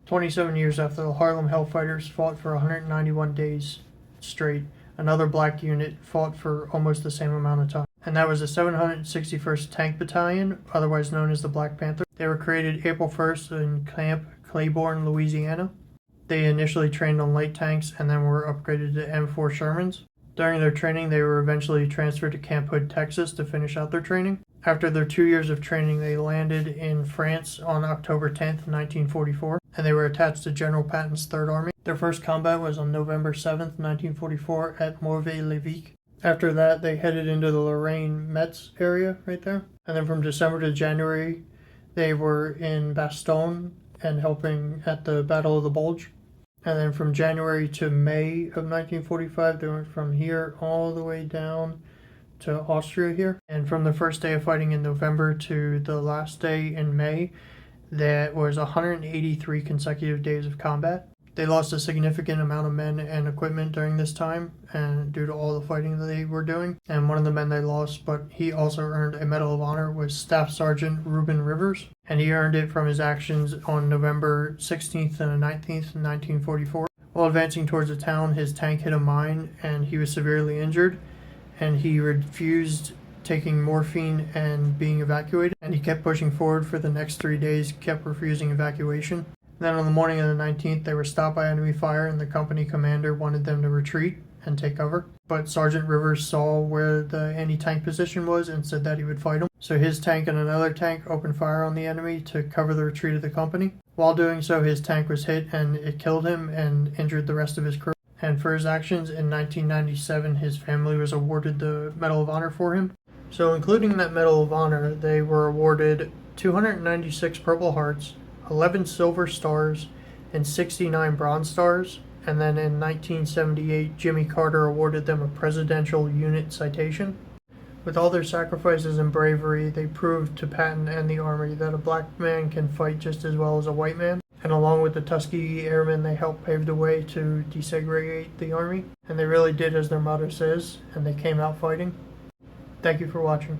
27 years after the Harlem Hellfighters fought for 191 days straight, another black unit fought for almost the same amount of time. And that was the 761st Tank Battalion, otherwise known as the Black Panthers. They were created April 1st in Camp Claiborne, Louisiana. They initially trained on light tanks and then were upgraded to M4 Shermans. During their training, they were eventually transferred to Camp Hood, Texas to finish out their training. After their 2 years of training, they landed in France on October 10th, 1944, and they were attached to General Patton's Third Army. Their first combat was on November 7th, 1944 at Morvay-le-Vicq. After that, they headed into the Lorraine-Metz area right there. And then from December to January, they were in Bastogne and helping at the Battle of the Bulge. And then from January to May of 1945, they went from here all the way down to Austria here. And from the first day of fighting in November to the last day in May, that was 183 consecutive days of combat. They lost a significant amount of men and equipment during this time, and due to all the fighting that they were doing. And one of the men they lost, but he also earned a Medal of Honor, was Staff Sergeant Reuben Rivers, and he earned it from his actions on November 16th and 19th, 1944. While advancing towards the town, his tank hit a mine, and he was severely injured, and he refused taking morphine and being evacuated, and he kept pushing forward for the next 3 days, kept refusing evacuation. Then on the morning of the 19th, they were stopped by enemy fire, and the company commander wanted them to retreat and take cover. But Sergeant Rivers saw where the anti-tank position was and said that he would fight them. So his tank and another tank opened fire on the enemy to cover the retreat of the company. While doing so, his tank was hit and it killed him and injured the rest of his crew. And for his actions in 1997, his family was awarded the Medal of Honor for him. So including that Medal of Honor, they were awarded 296 Purple Hearts, 11 Silver Stars, and 69 Bronze Stars. And then in 1978, Jimmy Carter awarded them a Presidential Unit Citation. With all their sacrifices and bravery, they proved to Patton and the Army that a black man can fight just as well as a white man. And along with the Tuskegee Airmen, they helped pave the way to desegregate the Army. And they really did as their motto says, and they came out fighting. Thank you for watching.